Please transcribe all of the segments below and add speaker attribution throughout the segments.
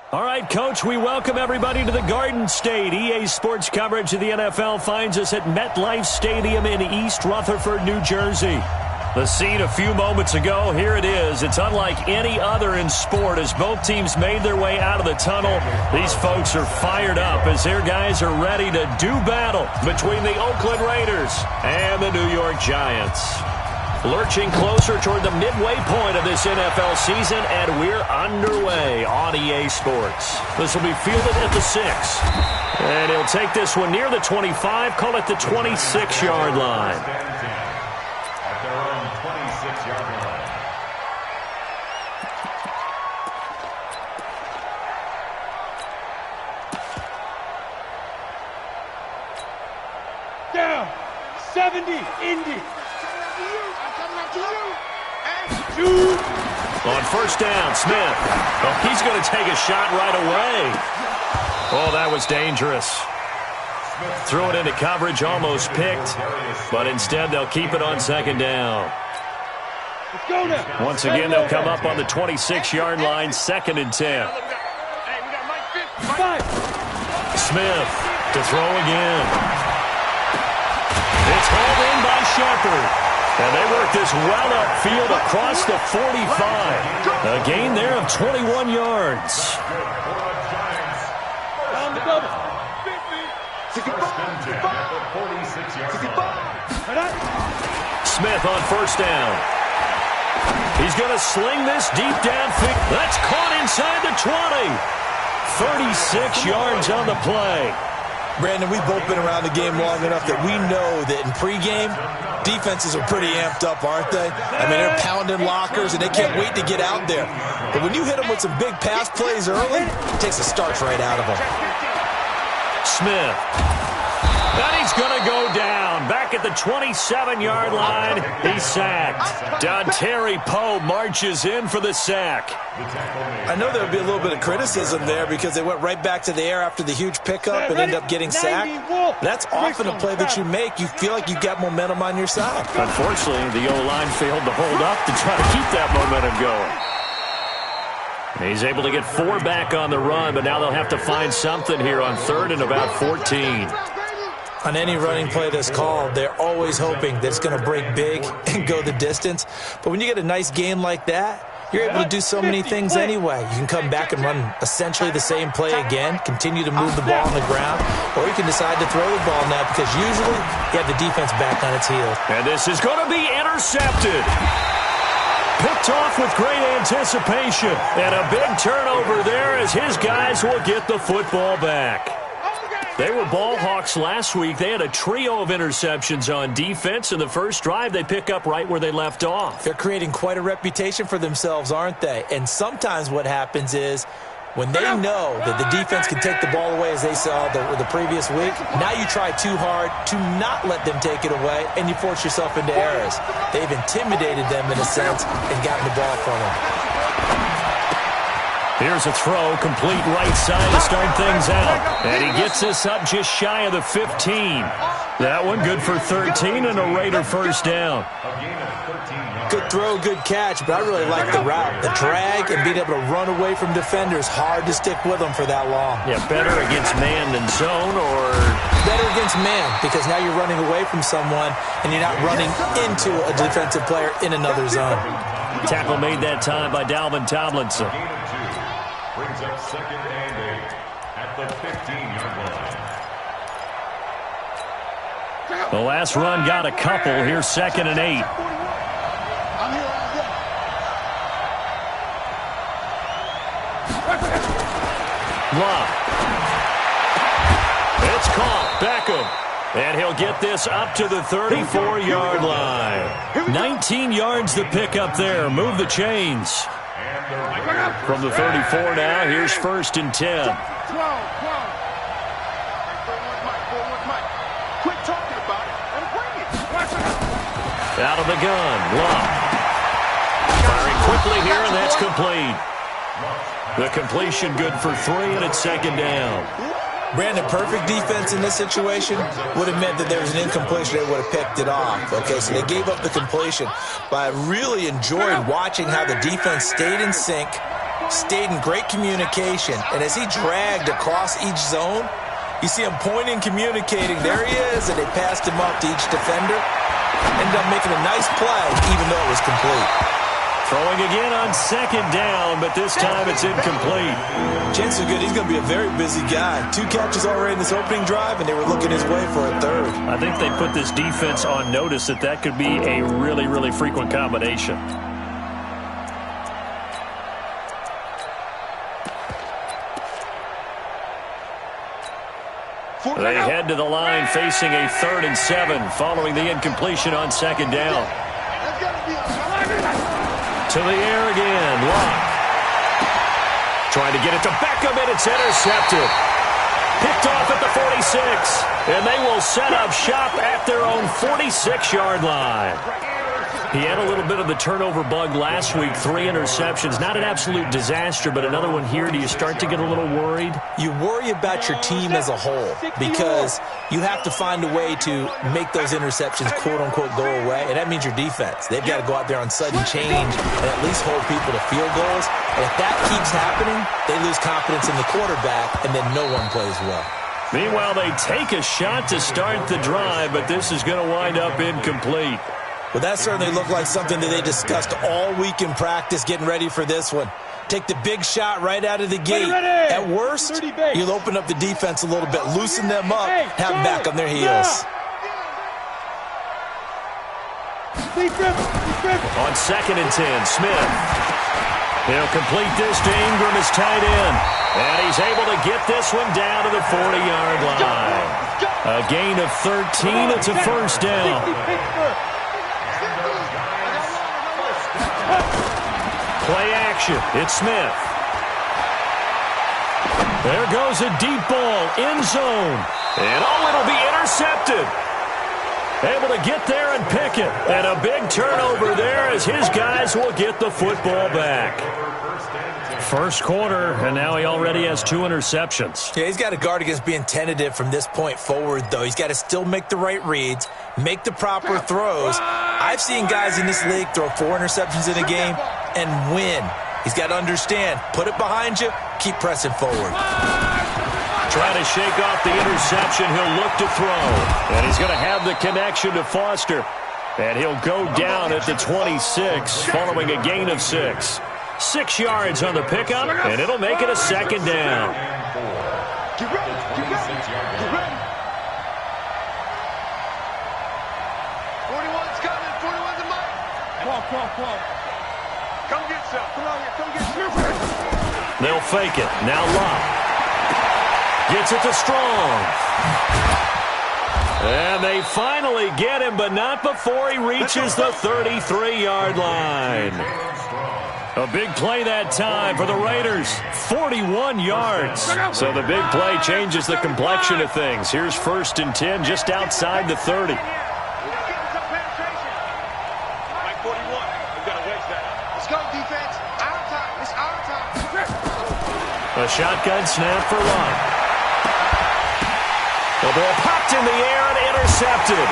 Speaker 1: All right, Coach, we welcome everybody to the Garden State. EA Sports coverage of the NFL finds us at MetLife Stadium in East Rutherford, New Jersey. The scene a few moments ago, here it is. It's unlike any other in sport as both teams made their way out of the tunnel. These folks are fired up as their guys are ready to do battle between the Oakland Raiders and the New York Giants. Lurching closer toward the midway point of this NFL season, and we're underway on EA Sports. This will be fielded at the 6. And he'll take this one near the 25, call it the 26-yard line.
Speaker 2: At their own 26-yard line.
Speaker 3: Down, 70, Indy.
Speaker 1: On first down, Smith. Oh, he's going to take a shot right away. Oh, that was dangerous. Threw it into coverage, almost picked, but instead they'll keep it on second down. Once again, they'll come up on the 26-yard line, 2nd and 10. Smith to throw again. It's hauled in by Shepard. And they work this well upfield across the 45. A gain there of 21 yards. Smith on first down. He's going to sling this deep downfield. That's caught inside the 20. 36 yards on the play.
Speaker 4: Brandon, we've both been around the game long enough that we know that in pregame, defenses are pretty amped up, aren't they? I mean, they're pounding lockers, and they can't wait to get out there. But when you hit them with some big pass plays early, it takes the starch right out of them.
Speaker 1: Smith. And he's going to go down. Back at the 27-yard line, he's sacked. Dontari Poe marches in for the sack.
Speaker 4: I know there would be a little bit of criticism there because they went right back to the air after the huge pickup and ended up getting sacked. That's often a play that you make. You feel like you've got momentum on your side.
Speaker 1: Unfortunately, the O-line failed to hold up to try to keep that momentum going. He's able to get 4 back on the run, but now they'll have to find something here on 3rd and about 14.
Speaker 4: On any running play that's called, they're always hoping that it's going to break big and go the distance. But when you get a nice gain like that, you're able to do so many things anyway. You can come back and run essentially the same play again, continue to move the ball on the ground, or you can decide to throw the ball now because usually you have the defense back on its heels.
Speaker 1: And this is going to be intercepted. Picked off with great anticipation. And a big turnover there as his guys will get the football back. They were ball hawks last week. They had a trio of interceptions on defense. In the first drive, they pick up right where they left off.
Speaker 4: They're creating quite a reputation for themselves, aren't they? And sometimes what happens is when they know that the defense can take the ball away, as they saw the previous week, now you try too hard to not let them take it away, and you force yourself into errors. They've intimidated them in a sense and gotten the ball from them.
Speaker 1: Here's a throw, complete right side to start things out. And he gets this up just shy of the 15. That one good for 13 and a Raider first down.
Speaker 4: Good throw, good catch, but I really like the route. The drag and being able to run away from defenders, hard to stick with them for that long.
Speaker 1: Yeah, better against man than zone or...
Speaker 4: Better against man because now you're running away from someone and you're not running into a defensive player in another zone.
Speaker 1: Tackle made that time by Dalvin Tomlinson.
Speaker 2: Brings up 2nd and 8 at the 15-yard line.
Speaker 1: The last run got a couple. Here's 2nd and 8. Love. It's caught. Beckham. And he'll get this up to the 34-yard line. 19 yards to pick up there. Move the chains. From the 34 now, here's 1st and 10. Out of the gun, Love. Firing quickly here, and that's complete. The completion good for 3, and it's 2nd down.
Speaker 4: Brandon, perfect defense in this situation would have meant that there was an incompletion. They would have picked it off. Okay, so they gave up the completion. But I really enjoyed watching how the defense stayed in sync, stayed in great communication, and as he dragged across each zone, you see him pointing, communicating. There he is, and they passed him up to each defender. Ended up making a nice play, even though it was complete.
Speaker 1: Throwing again on second down, but this time it's incomplete.
Speaker 4: Chances are good he's going to be a very busy guy. 2 catches already in this opening drive, and they were looking his way for a third.
Speaker 1: I think they put this defense on notice that could be a really, really frequent combination. They head to the line facing a 3rd and 7 following the incompletion on second down. To the air again. Locke. Trying to get it to Beckham, and it's intercepted. Picked off at the 46. And they will set up shop at their own 46-yard line. He had a little bit of the turnover bug last week. 3 interceptions. Not an absolute disaster, but another one here. Do you start to get a little worried?
Speaker 4: You worry about your team as a whole because you have to find a way to make those interceptions, quote-unquote, go away, and that means your defense. They've got to go out there on sudden change and at least hold people to field goals. And if that keeps happening, they lose confidence in the quarterback, and then no one plays well.
Speaker 1: Meanwhile, they take a shot to start the drive, but this is going to wind up incomplete.
Speaker 4: Well, that certainly looked like something that they discussed all week in practice getting ready for this one. Take the big shot right out of the gate. At worst, you'll open up the defense a little bit, loosen them up, have them back on their heels.
Speaker 1: On 2nd and 10, Smith. He'll complete this to Ingram as tight end. And he's able to get this one down to the 40-yard line. A gain of 13. It's a first down. Play action. It's Smith. There goes a deep ball. End zone. And it'll be intercepted. Able to get there and pick it. And a big turnover there as his guys will get the football back. First quarter, and now he already has 2 interceptions.
Speaker 4: Yeah, he's got to guard against being tentative from this point forward, though. He's got to still make the right reads, make the proper throws. I've seen guys in this league throw 4 interceptions in a game and win. He's got to understand, put it behind you, keep pressing forward.
Speaker 1: Trying to shake off the interception, he'll look to throw. And he's going to have the connection to Foster. And he'll go down at the 26 following a gain of 6. 6 yards on the pickup, and it'll make it a second down.
Speaker 3: Get ready. 41's coming. 41's a mic. Come on. Come get some. Come on here. Come get some.
Speaker 1: They'll fake it. Now Locke. Gets it to Strong. And they finally get him, but not before he reaches the 33-yard line. A big play that time for the Raiders. 41 yards. So the big play changes the complexion of things. Here's 1st and 10 just outside the 30.
Speaker 3: Mike 41. We've got to wedge that up. Let's go, defense. Our time. It's our time.
Speaker 1: A shotgun snap for Locke. The ball popped in the air and intercepted.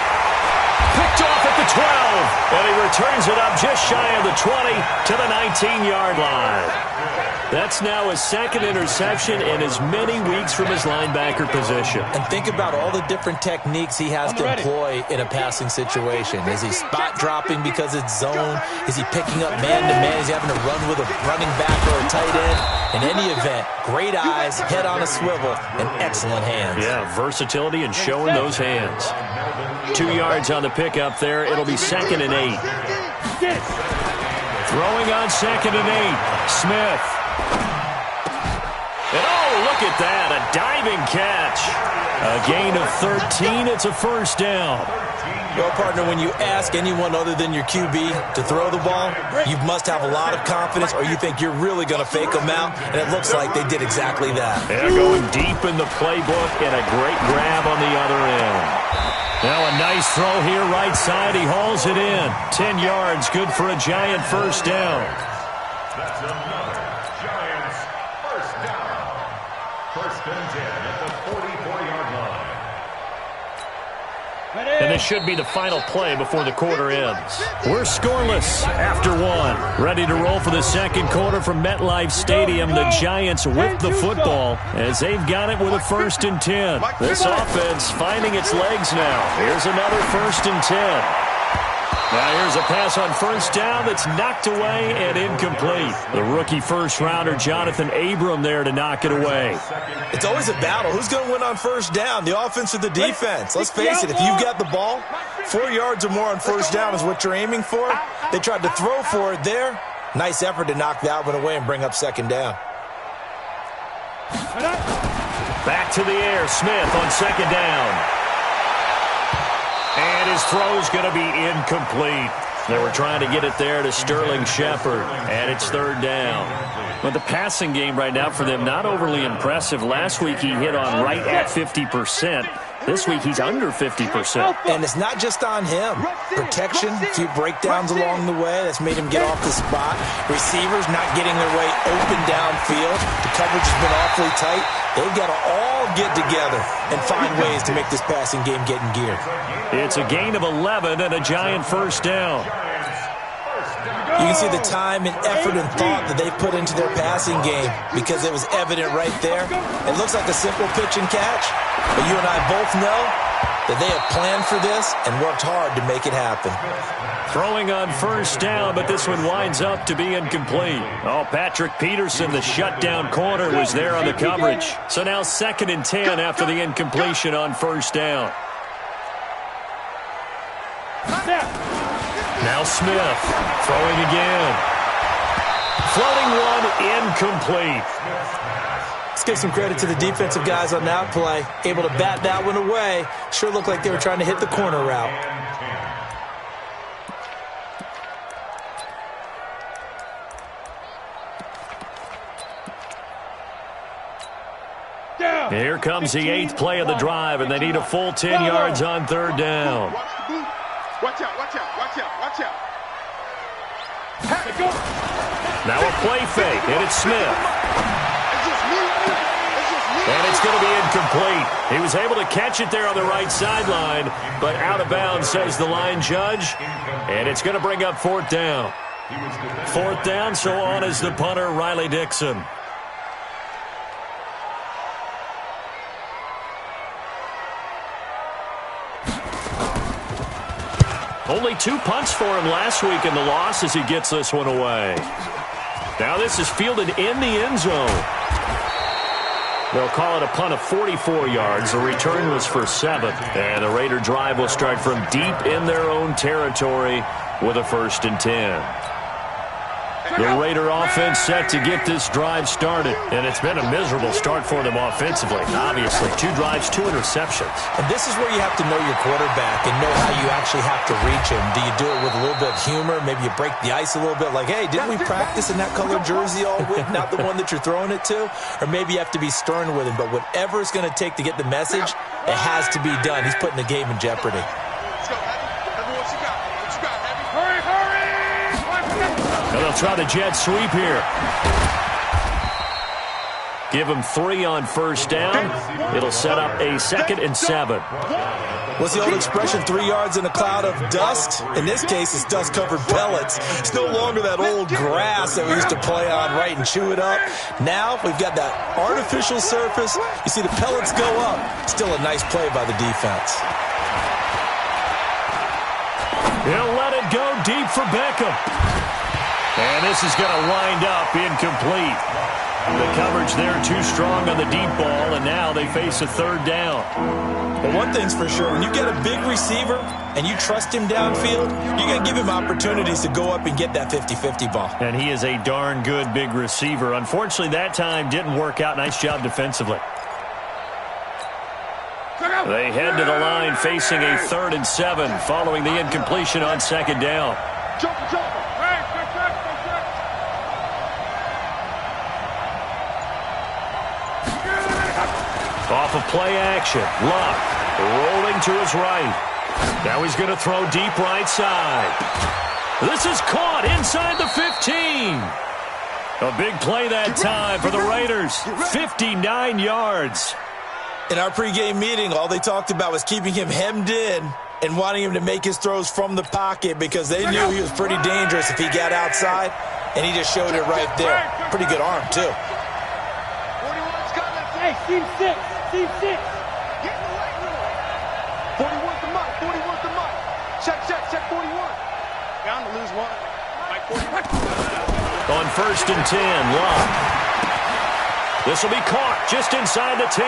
Speaker 1: Picked off at the 12, and he returns it up just shy of the 20 to the 19-yard line. That's now his 2nd interception in as many weeks from his linebacker position.
Speaker 4: And think about all the different techniques he has to employ in a passing situation. Is he spot dropping because it's zone? Is he picking up man-to-man? Is he having to run with a running back or a tight end? In any event, great eyes, head on a swivel, and excellent hands.
Speaker 1: Yeah, versatility and showing those hands. 2 yards on the pickup there. It'll be 2nd and 8. Throwing on 2nd and 8. Smith. And look at that. A diving catch. A gain of 13. It's a first down.
Speaker 4: Well, partner, when you ask anyone other than your QB to throw the ball, you must have a lot of confidence or you think you're really going to fake them out, and it looks like they did exactly that.
Speaker 1: Yeah, going deep in the playbook and a great grab on the other end. Now a nice throw here right side. He hauls it in. 10 yards, good for a Giant first down.
Speaker 2: That's another Giants first down. 1st and 10 at the 44-yard line.
Speaker 1: And this should be the final play before the quarter ends. We're scoreless after one. Ready to roll for the second quarter from MetLife Stadium. The Giants with the football as they've got it with a 1st and 10. This offense finding its legs now. Here's another 1st and 10. Now here's a pass on 1st down that's knocked away and incomplete. The rookie first-rounder Jonathan Abram there to knock it away.
Speaker 4: It's always a battle. Who's going to win on 1st down, the offense or the defense? Let's face it, if you've got the ball, 4 yards or more on 1st down is what you're aiming for. They tried to throw for it there. Nice effort to knock that one away and bring up 2nd down.
Speaker 1: Back to the air, Smith on 2nd down. And his throw's going to be incomplete. They were trying to get it there to Sterling Shepard, and it's 3rd down. But the passing game right now for them, not overly impressive. Last week he hit on right at 50%. This week he's under 50%.
Speaker 4: And it's not just on him. Protection, a few breakdowns along the way. That's made him get off the spot. Receivers not getting their way open downfield. The coverage has been awfully tight. They've got to all get together and find ways to make this passing game get in gear.
Speaker 1: It's a gain of 11 and a Giant 1st down.
Speaker 4: You can see the time and effort and thought that they put into their passing game because it was evident right there. It looks like a simple pitch and catch, but you and I both know that they have planned for this and worked hard to make it happen.
Speaker 1: Throwing on 1st down, but this one winds up to be incomplete. Oh, Patrick Peterson, the shutdown corner, was there on the coverage. So now 2nd and 10 after the incompletion on 1st down. Now Smith, throwing again. Floating one, incomplete.
Speaker 4: Let's give some credit to the defensive guys on that play. Able to bat that one away. Sure looked like they were trying to hit the corner route.
Speaker 1: Here comes the 8th play of the drive, and they need a full 10 yards on 3rd down.
Speaker 3: Watch out, watch out, watch out, watch out.
Speaker 1: Now a play fake, and it's Smith. And it's going to be incomplete. He was able to catch it there on the right sideline, but out of bounds, says the line judge. And it's going to bring up 4th down. 4th down, so on is the punter, Riley Dixon. Only 2 punts for him last week in the loss as he gets this one away. Now this is fielded in the end zone. They'll call it a punt of 44 yards. The return was for 7. And the Raider drive will start from deep in their own territory with a 1st and 10. The Raider offense set to get this drive started. And it's been a miserable start for them offensively. Obviously, 2 drives, 2 interceptions.
Speaker 4: And this is where you have to know your quarterback and know how you actually have to reach him. Do you do it with a little bit of humor? Maybe you break the ice a little bit like, hey, didn't we practice in that colored jersey all week? Not the one that you're throwing it to? Or maybe you have to be stern with him. But whatever it's going to take to get the message, it has to be done. He's putting the game in jeopardy.
Speaker 3: Let's go, Heavy. Heavy, what you got? What you got, Heavy? Hurry, hurry!
Speaker 1: And they'll try the jet sweep here. Give him 3 on 1st down. It'll set up a 2nd and 7.
Speaker 4: What's the old expression, 3 yards in a cloud of dust? In this case, it's dust-covered pellets. It's no longer that old grass that we used to play on, right, and chew it up. Now we've got that artificial surface. You see the pellets go up. Still a nice play by the defense.
Speaker 1: He'll let it go deep for Beckham. And this is going to wind up incomplete. The coverage there too strong on the deep ball, and now they face a 3rd down.
Speaker 4: Well, one thing's for sure, when you get a big receiver and you trust him downfield, you're going to give him opportunities to go up and get that 50-50 ball.
Speaker 1: And he is a darn good big receiver. Unfortunately, that time didn't work out. Nice job defensively. They head to the line facing a 3rd and 7 following the incompletion on 2nd down. Off of play action, Luck rolling to his right. Now he's going to throw deep right side. This is caught inside the 15. A big play that time for the Raiders. 59 yards.
Speaker 4: In our pregame meeting, all they talked about was keeping him hemmed in. and wanting him to make his throws from the pocket because they knew he was pretty dangerous if he got outside, and he just showed it right there. Pretty good arm, too.
Speaker 3: 41's coming. Hey, team 6. Team 6. Get in the weight room. 41's the mark. 41's the mark. Check 41. Bound to lose one. Mike 41.
Speaker 1: On 1st and 10, Love. This will be caught just inside the 10.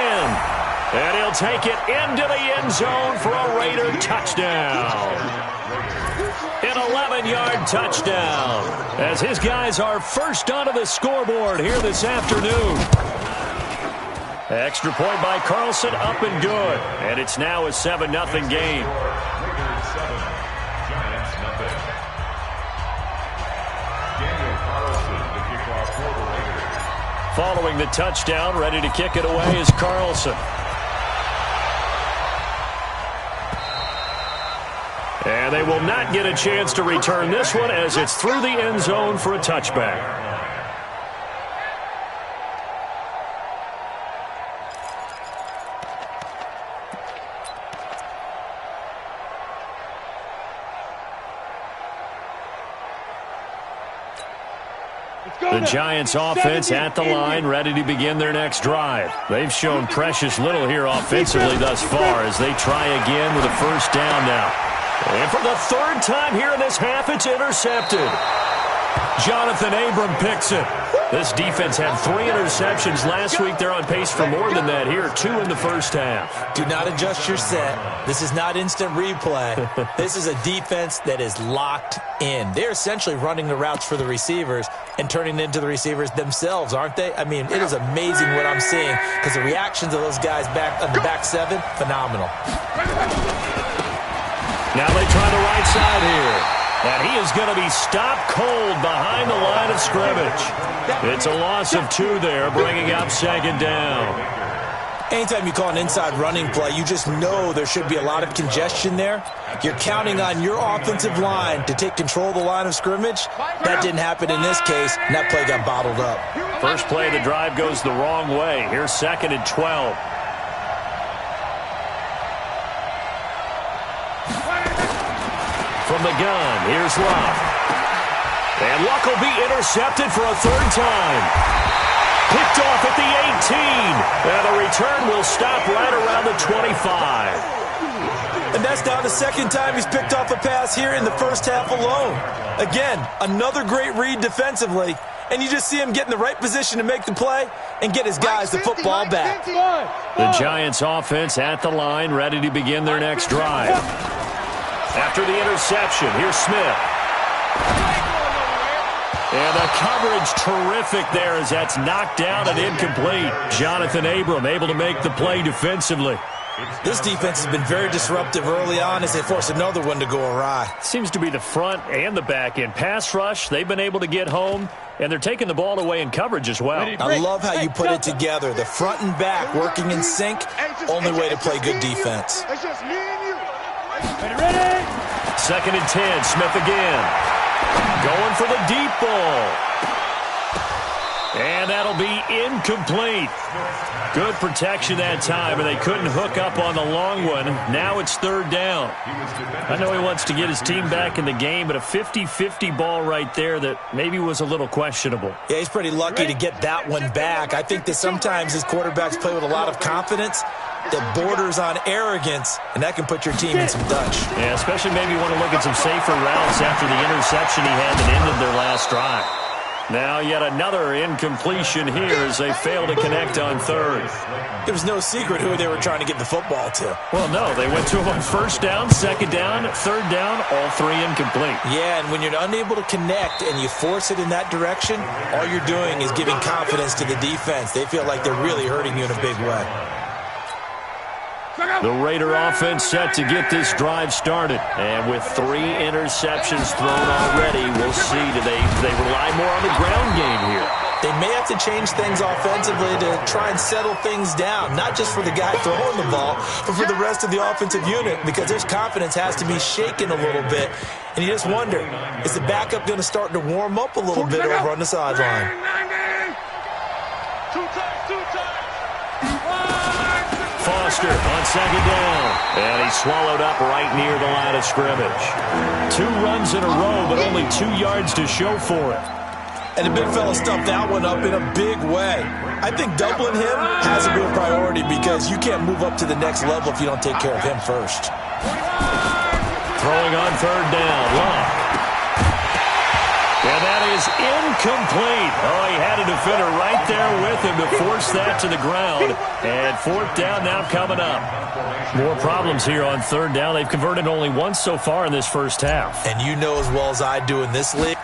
Speaker 1: And he'll take it into the end zone for a Raider touchdown. An 11-yard touchdown as his guys are first onto the scoreboard here this afternoon. Extra point by Carlson, up and good. And it's now a 7-0 game.
Speaker 2: Raiders 7, Giants nothing. Daniel Carlson, the kickoff for the Raiders.
Speaker 1: Following the touchdown, ready to kick it away is Carlson. And they will not get a chance to return this one as it's through the end zone for a touchback. The Giants offense at the line, ready to begin their next drive. They've shown precious little here offensively thus far as they try again with a first down now. And for the 3rd time here in this half, it's intercepted. Jonathan Abram picks it. This defense had 3 interceptions last week. They're on pace for more than that here, 2 in the first half.
Speaker 4: Do not adjust your set. This is not instant replay. This is a defense that is locked in. They're essentially running the routes for the receivers and turning it into the receivers themselves, aren't they? I mean, it is amazing what I'm seeing because the reactions of those guys back on the back 7, phenomenal.
Speaker 1: Now they try the right side here. And he is going to be stopped cold behind the line of scrimmage. It's a loss of 2 there, bringing up 2nd down.
Speaker 4: Anytime you call an inside running play, you just know there should be a lot of congestion there. You're counting on your offensive line to take control of the line of scrimmage. That didn't happen in this case, and that play got bottled up.
Speaker 1: First play of the drive goes the wrong way. Here's 2nd and 12. From the gun, here's Luck. And Luck will be intercepted for a 3rd time. Picked off at the 18. And the return will stop right around the 25.
Speaker 4: And that's now the 2nd time he's picked off a pass here in the first half alone. Again, another great read defensively. And you just see him get in the right position to make the play and get his guys the football back.
Speaker 1: The Giants offense at the line, ready to begin their next drive. After the interception, here's Smith. And the coverage terrific there as that's knocked down and incomplete. Jonathan Abram able to make the play defensively.
Speaker 4: This defense has been very disruptive early on as they force another one to go awry.
Speaker 1: Seems to be the front and the back end. Pass rush, they've been able to get home, and they're taking the ball away in coverage as well.
Speaker 4: I love how you put it together. The front and back working in sync, only way to play good defense.
Speaker 3: It's just me and you.
Speaker 5: Ready?
Speaker 1: 2nd and 10, Smith again. Going for the deep ball. And that'll be incomplete. Good protection that time, and they couldn't hook up on the long one. Now it's 3rd down. I know he wants to get his team back in the game, but a 50-50 ball right there that maybe was a little questionable.
Speaker 4: Yeah, he's pretty lucky to get that one back. I think that sometimes his quarterbacks play with a lot of confidence that borders on arrogance, and that can put your team in some Dutch.
Speaker 1: Yeah, especially maybe you want to look at some safer routes after the interception he had that ended their last drive. Now yet another incompletion here as they fail to connect on 3rd.
Speaker 4: It was no secret who they were trying to get the football to.
Speaker 1: Well, no, they went to him on 1st down, 2nd down, 3rd down, all 3 incomplete.
Speaker 4: Yeah, and when you're unable to connect and you force it in that direction, all you're doing is giving confidence to the defense. They feel like they're really hurting you in a big way.
Speaker 1: The Raider offense set to get this drive started. And with 3 interceptions thrown already, we'll see. Do they rely more on the ground game here?
Speaker 4: They may have to change things offensively to try and settle things down, not just for the guy throwing the ball, but for the rest of the offensive unit, because their confidence has to be shaken a little bit. And you just wonder, is the backup going to start to warm up a little bit over on the sideline?
Speaker 1: Foster on second down. And he's swallowed up right near the line of scrimmage. 2 runs in a row, but only 2 yards to show for it.
Speaker 4: And the big fella stuffed that one up in a big way. I think doubling him has a real priority because you can't move up to the next level if you don't take care of him first.
Speaker 1: Throwing on third down, Locke. And that is incomplete. Oh, he had a defender right there with him to force that to the ground. And fourth down now coming up. More problems here on third down. They've converted only once so far in this first half.
Speaker 4: And you know as well as I do in this league.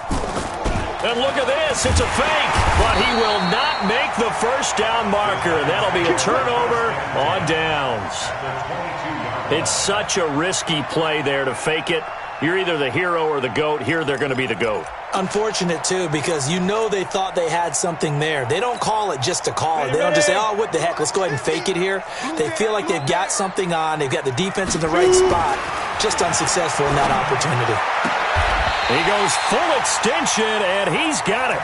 Speaker 1: And look at this. It's a fake. But he will not make the first down marker. That'll be a turnover on downs. It's such a risky play there to fake it. You're either the hero or the GOAT. Here they're going to be the GOAT.
Speaker 4: Unfortunate, too, because you know they thought they had something there. They don't call it just to call it. They don't just say, oh, what the heck, let's go ahead and fake it here. They feel like they've got something on. They've got the defense in the right spot. Just unsuccessful in that opportunity.
Speaker 1: He goes full extension, and he's got it.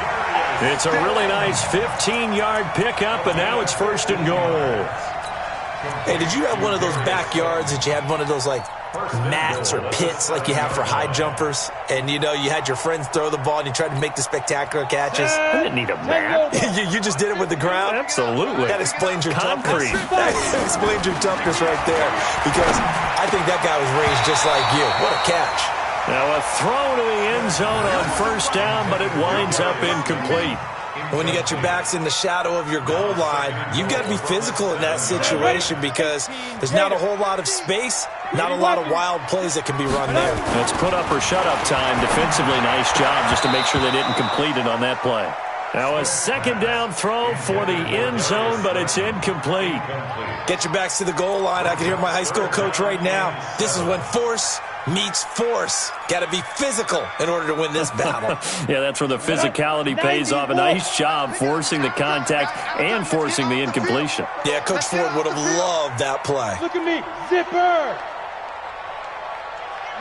Speaker 1: It's a really nice 15-yard pickup, and now it's first and goal.
Speaker 4: Hey, did you have one of those backyards that you had one of those, like, mats or pits like you have for high jumpers? And, you know, you had your friends throw the ball, and you tried to make the spectacular catches?
Speaker 1: I didn't need a mat.
Speaker 4: you just did it with the ground?
Speaker 1: Absolutely.
Speaker 4: That explains your
Speaker 1: concrete.
Speaker 4: That explains your toughness right there, because I think that guy was raised just like you. What a catch.
Speaker 1: Now a throw to the end zone on first down, but it winds up incomplete.
Speaker 4: When you got your backs in the shadow of your goal line, you've got to be physical in that situation because there's not a whole lot of space, not a lot of wild plays that can be run there.
Speaker 1: It's put up or shut up time. Defensively, nice job just to make sure they didn't complete it on that play. Now a second down throw for the end zone, but it's incomplete.
Speaker 4: Get your backs to the goal line. I can hear my high school coach right now. This is when force meets force. Got to be physical in order to win this battle.
Speaker 1: Yeah, that's where the physicality pays off. A nice job forcing the contact and forcing the incompletion.
Speaker 4: Yeah, Coach Ford would have loved that play.
Speaker 3: Look at me, zipper.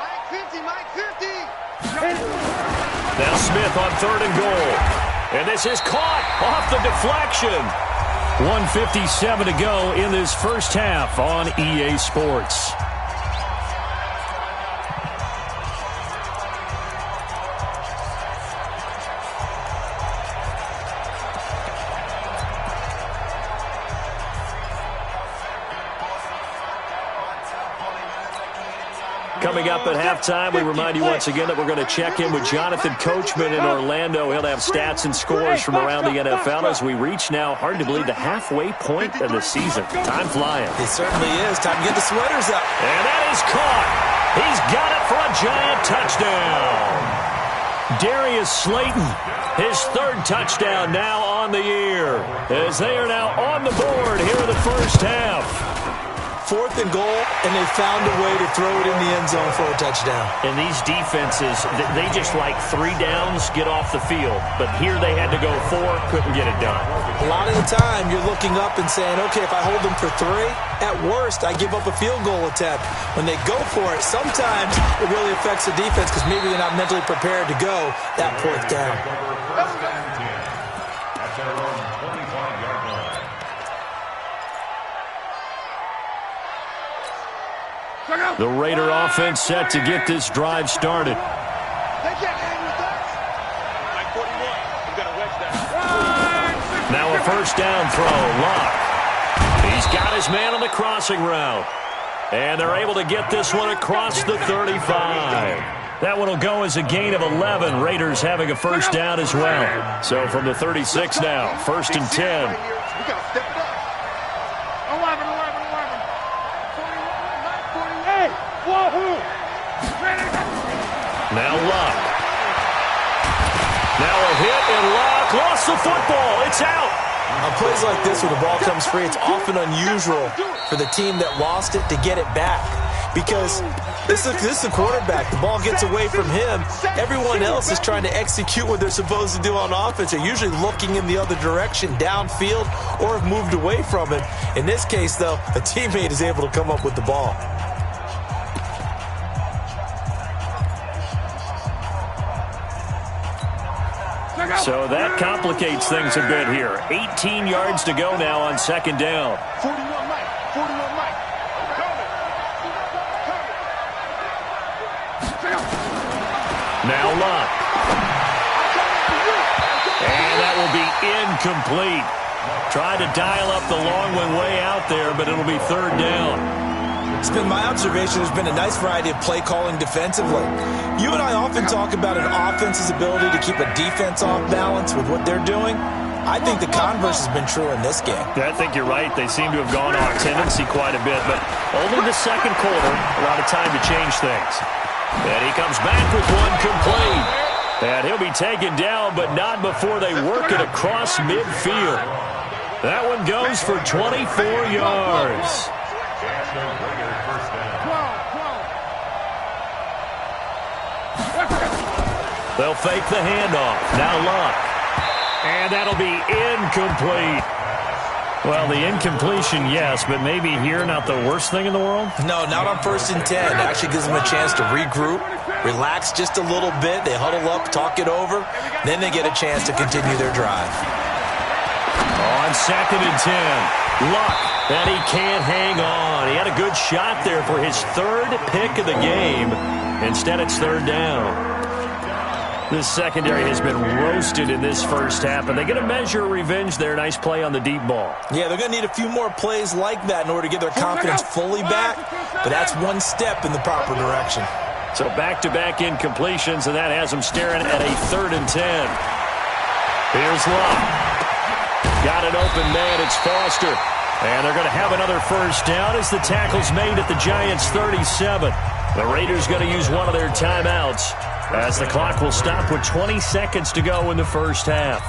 Speaker 3: Mike 50.
Speaker 1: Now Smith on third and goal. And this is caught off the deflection. 1:57 to go in this first half on EA Sports. Coming up at halftime, we remind you once again that we're going to check in with Jonathan Coachman in Orlando. He'll have stats and scores from around the NFL as we reach now, hard to believe, the halfway point of the season. Time flying.
Speaker 4: It certainly is. Time to get the sweaters up.
Speaker 1: And that is caught. He's got it for a giant touchdown. Darius Slayton, his third touchdown now on the year, as they are now on the board here in the first half.
Speaker 4: Fourth and goal, and they found a way to throw it in the end zone for a touchdown.
Speaker 1: And these defenses, they just like 3 downs, get off the field. But here they had to go 4, couldn't get it done.
Speaker 4: A lot of the time, you're looking up and saying, okay, if I hold them for 3, at worst, I give up a field goal attempt. When they go for it, sometimes it really affects the defense because maybe they're not mentally prepared to go that fourth down.
Speaker 1: The Raider offense set to get this drive started. Now a first down throw. Locke. He's got his man on the crossing route. And they're able to get this one across the 35. That one will go as a gain of 11. Raiders having a first down as well. So from the 36 now, first and 10. Now Locke. Now a hit, and Locke lost the football. It's out.
Speaker 4: On plays like this where the ball comes free, it's often unusual for the team that lost it to get it back. Because this is the quarterback. The ball gets away from him. Everyone else is trying to execute what they're supposed to do on offense. They're usually looking in the other direction, downfield, or have moved away from it. In this case, though, a teammate is able to come up with the ball.
Speaker 1: So that complicates things a bit here. 18 yards to go now on second down.
Speaker 3: 41 Mike. 41 Mike.
Speaker 1: Now Luck. And that will be incomplete. Tried to dial up the long one way out there, but it'll be third down.
Speaker 4: It's been my observation there's been a nice variety of play calling defensively. You and I often talk about an offense's ability to keep a defense off balance with what they're doing. I think the converse has been true in this game.
Speaker 1: Yeah, I think you're right. They seem to have gone off tendency quite a bit, but only the second quarter, a lot of time to change things. And he comes back with one complete. And he'll be taken down, but not before they work it across midfield. That one goes for 24 yards. They'll fake the handoff. Now Luck. And that'll be incomplete. Well, the incompletion, yes, but maybe here not the worst thing in the world?
Speaker 4: No, not on 1st and 10. It actually gives them a chance to regroup, relax just a little bit. They huddle up, talk it over. Then they get a chance to continue their drive.
Speaker 1: On 2nd and 10. Luck. And he can't hang on. He had a good shot there for his third pick of the game. Instead, it's third down. This secondary has been roasted in this first half, and they get a measure of revenge there. Nice play on the deep ball.
Speaker 4: Yeah, they're going to need a few more plays like that in order to get their confidence fully back, but that's one step in the proper direction.
Speaker 1: So back-to-back incompletions, and that has them staring at a 3rd and 10. Here's Luck. Got an open man. It's Foster. And they're going to have another first down as the tackle's made at the Giants' 37. The Raiders going to use one of their timeouts as the clock will stop with 20 seconds to go in the first half.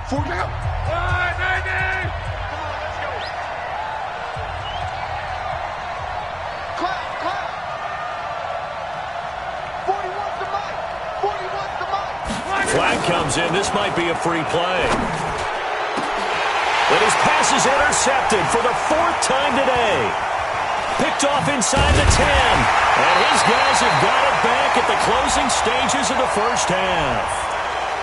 Speaker 3: Four down. 90. Come on, let's go. Clap. 41's the mic. 41's the mic.
Speaker 1: Flag comes in. This might be a free play. And his pass is intercepted for the 4th time today. Picked off inside the 10. And his guys have got it back at the closing stages of the first half.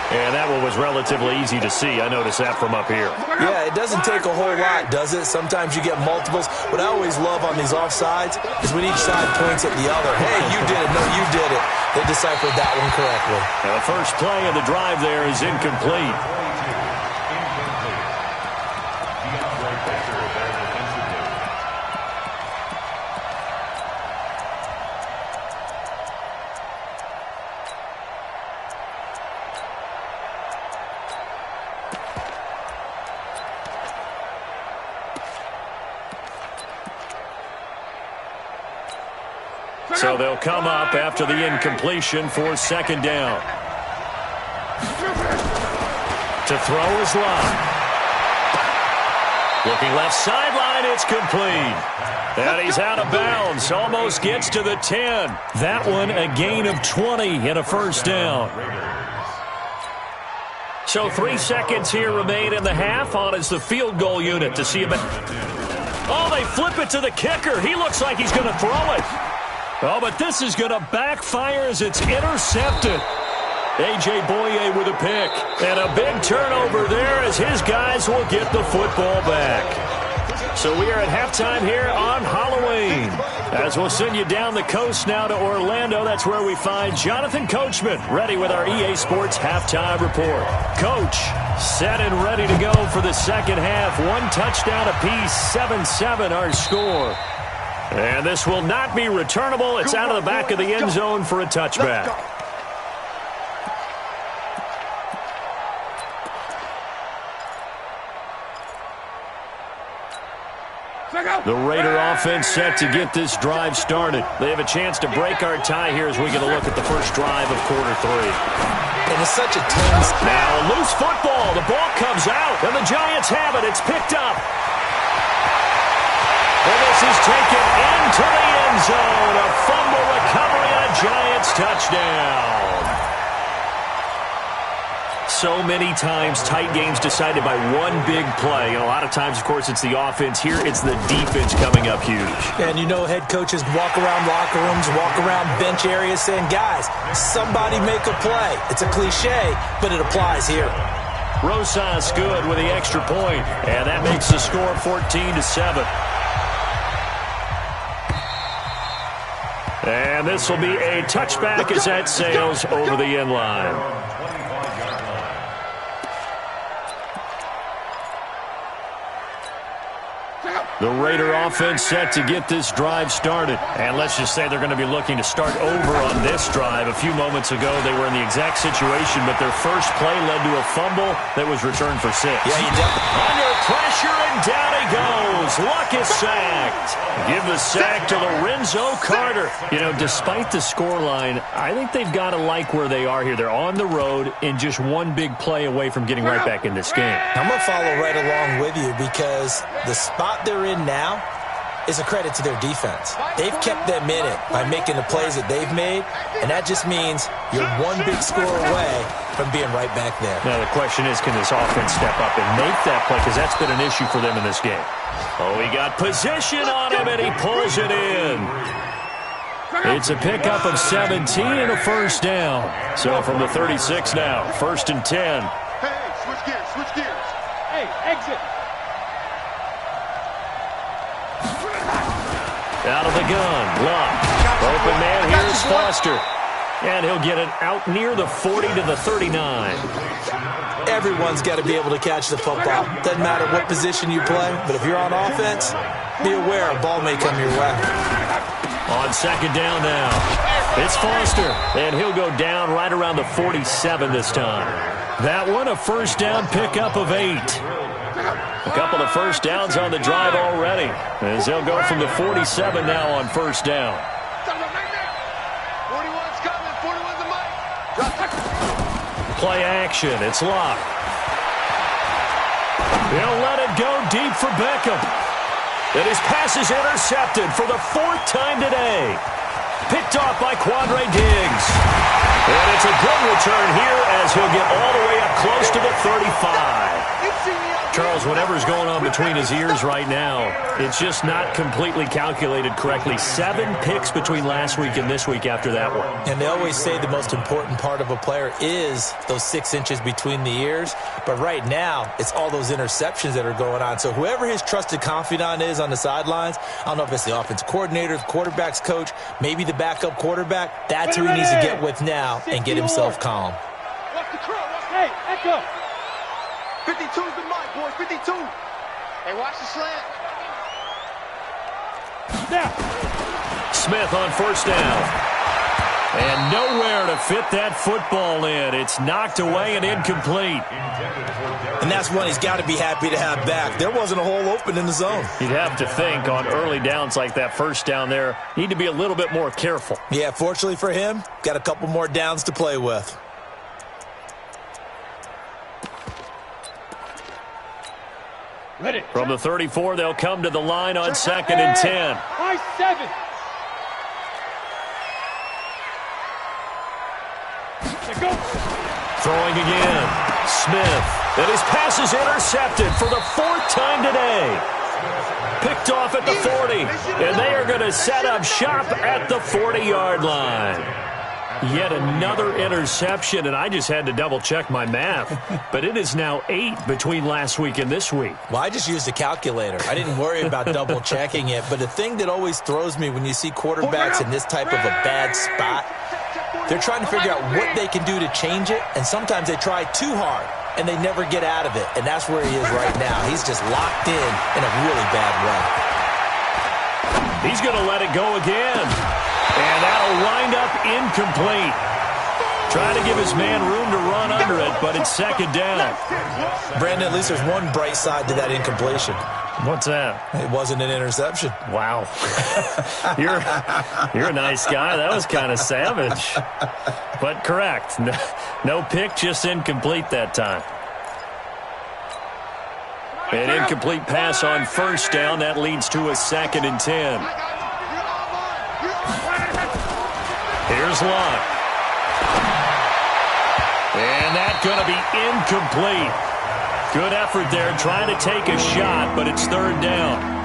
Speaker 1: And that one was relatively easy to see. I noticed that from up here.
Speaker 4: Yeah, it doesn't take a whole lot, does it? Sometimes you get multiples. What I always love on these offsides is when each side points at the other. Hey, you did it. No, you did it. They deciphered that one correctly.
Speaker 1: And the first play of the drive there is incomplete. So they'll come up after the incompletion for 2nd down. To throw is Luck. Looking left sideline, it's complete. And he's out of bounds, almost gets to the 10. That one a gain of 20 and a first down. So 3 seconds here remain in the half. On is the field goal unit to see about. Oh, they flip it to the kicker. He looks like he's going to throw it. Oh, but this is going to backfire as it's intercepted. A.J. Boye with a pick. And a big turnover there as his guys will get the football back. So we are at halftime here on Halloween. As we'll send you down the coast now to Orlando, that's where we find Jonathan Coachman ready with our EA Sports halftime report. Coach, set and ready to go for the second half. 1 touchdown apiece, 7-7 our score. And this will not be returnable. It's out of the back of the end zone for a touchback. The Raider offense set to get this drive started. They have a chance to break our tie here as we get a look at the first drive of quarter 3.
Speaker 4: And it's such a tense.
Speaker 1: Now a loose football. The ball comes out, and the Giants have it. It's picked up. And this is taken into the end zone. A fumble recovery and a Giants touchdown. so many times tight games decided by one big play. A lot of times, of course, it's the offense. Here, it's the defense coming up huge.
Speaker 4: And you know head coaches walk around locker rooms, walk around bench areas saying, guys, somebody make a play. It's a cliche, but it applies here.
Speaker 1: Rosas good with the extra point, and that makes the score 14-7. And this will be a touchback as that sails over the end line. The Raider offense set to get this drive started. And let's just say they're going to be looking to start over on this drive. A few moments ago, they were in the exact situation, but their first play led to a fumble that was returned for 6.
Speaker 4: Yeah, you definitely.
Speaker 1: Under pressure, and down he goes. Luck is sacked. Give the sack to Lorenzo Carter. You know, despite the scoreline, I think they've got to like where they are here. They're on the road and just one big play away from getting right back in this game.
Speaker 4: I'm going to follow right along with you because the spot they're in now is a credit to their defense. They've kept them in it by making the plays that they've made, and that just means you're one big score away from being right back there.
Speaker 1: Now the question is, can this offense step up and make that play? Because that's been an issue for them in this game. Oh, he got position on him, and he pulls it in. It's a pickup of 17 and a first down. So from the 36 now, 1st and 10.
Speaker 3: Hey, switch gears, switch gears. Hey, exit.
Speaker 1: Out of the gun, Luck. Open man, here's Foster. And he'll get it out near the 40 to the 39.
Speaker 4: Everyone's got to be able to catch the football. Doesn't matter what position you play, but if you're on offense, be aware a ball may come your way.
Speaker 1: On 2nd down now, it's Foster. And he'll go down right around the 47 this time. That one, a first down pickup of 8. A couple of first downs on the drive already, as they'll go from the 47 now on 1st down.
Speaker 3: 41's coming, 41's the mic.
Speaker 1: Play action, it's Luck. He'll let it go deep for Beckham. And his pass is intercepted for the 4th time today. Picked off by Quandre Diggs. And it's a good return here as he'll get all the way up close to the 35. Charles, whatever's going on between his ears right now, it's just not completely calculated correctly. 7 picks between last week and this week after that one.
Speaker 4: And they always say the most important part of a player is those 6 inches between the ears. But right now, it's all those interceptions that are going on. So whoever his trusted confidant is on the sidelines, I don't know if it's the offensive coordinator, the quarterback's coach, maybe the backup quarterback, that's who he needs to get with now and get himself calm.
Speaker 3: Hey, echo. 52's the mic, boys, 52. Hey, watch the slant. Now.
Speaker 1: Smith on 1st down. And nowhere to fit that football in. It's knocked away and incomplete.
Speaker 4: And that's one he's got to be happy to have back. There wasn't a hole open in the zone.
Speaker 1: You'd have to think on early downs like that 1st down there, need to be a little bit more careful.
Speaker 4: Yeah, fortunately for him, got a couple more downs to play with.
Speaker 3: Ready.
Speaker 1: From the 34, they'll come to the line on 2nd and 10.
Speaker 3: High 7. Go.
Speaker 1: Throwing again. Smith. And his pass is intercepted for the 4th time today. Picked off at the 40. And they are going to set up shop at the 40-yard line. Yet another interception, and I just had to double-check my math. But it is now 8 between last week and this week.
Speaker 4: Well, I just used a calculator. I didn't worry about double-checking it. But the thing that always throws me when you see quarterbacks in this type of a bad spot, they're trying to figure out what they can do to change it, and sometimes they try too hard, and they never get out of it. And that's where he is right now. He's just locked in a really bad way.
Speaker 1: He's going to let it go again. And that'll wind up incomplete. Trying to give his man room to run under it, but it's 2nd down.
Speaker 4: Brandon, at least there's one bright side to that incompletion.
Speaker 1: What's that?
Speaker 4: It wasn't an interception.
Speaker 1: Wow. You're a nice guy. That was kind of savage. But correct. No pick, just incomplete that time. An incomplete pass on 1st down. That leads to a 2nd and 10. Here's Luck. And that's going to be incomplete. Good effort there trying to take a shot, but it's third down.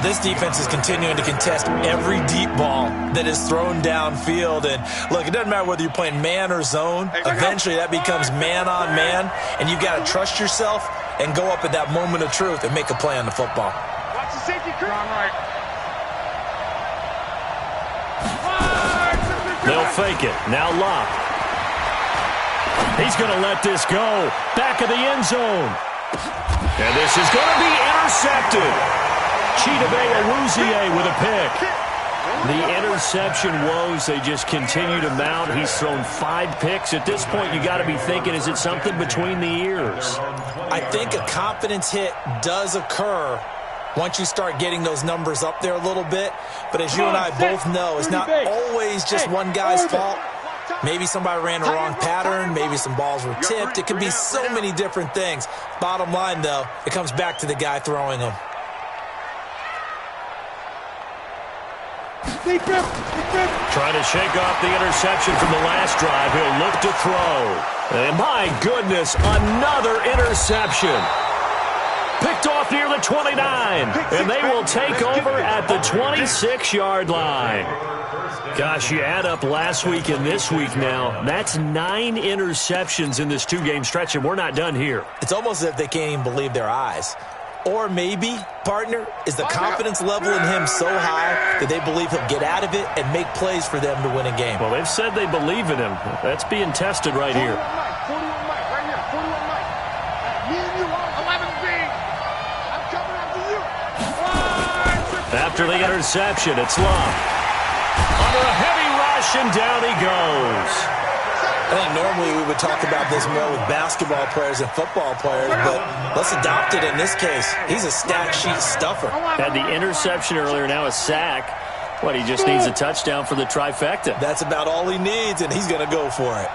Speaker 4: This defense is continuing to contest every deep ball that is thrown downfield. And, look, it doesn't matter whether you're playing man or zone. Eventually that becomes man on man, and you've got to trust yourself and go up at that moment of truth and make a play on the football.
Speaker 3: Watch the safety crew. Right.
Speaker 1: They'll fake it. Now Locke. He's going to let this go. Back of the end zone. And this is going to be intercepted. Chidobe Awuzie with a pick. The interception woes, they just continue to mount. He's thrown 5 picks. At this point, you got to be thinking, is it something between the ears?
Speaker 4: I think a confidence hit does occur once you start getting those numbers up there a little bit. But as you and I both know, it's not always just one guy's fault. Maybe somebody ran the wrong pattern. Maybe some balls were tipped. It could be so many different things. Bottom line, though, it comes back to the guy throwing them.
Speaker 1: Trying to shake off the interception from the last drive. He'll look to throw. And my goodness, another interception. Picked off near the 29. And they will take over at the 26-yard line. Gosh, you add up last week and this week now. That's 9 interceptions in this 2-game stretch, and we're not done here.
Speaker 4: It's almost as if they can't even believe their eyes. Or maybe, partner, is the confidence level in him so high that they believe he'll get out of it and make plays for them to win a game.
Speaker 1: Well, they've said they believe in him. That's being tested right here.
Speaker 3: 41 Mike, right here, 41 Mike. Me and you on 11B. I'm coming after you.
Speaker 1: After the interception, it's Locke. Under a heavy rush, and down he goes.
Speaker 4: I think normally we would talk about this more with basketball players and football players, but let's adopt it in this case. He's a stat sheet stuffer.
Speaker 1: Had the interception earlier, now a sack. What, he just needs a touchdown for the trifecta.
Speaker 4: That's about all he needs, and he's going to go for it.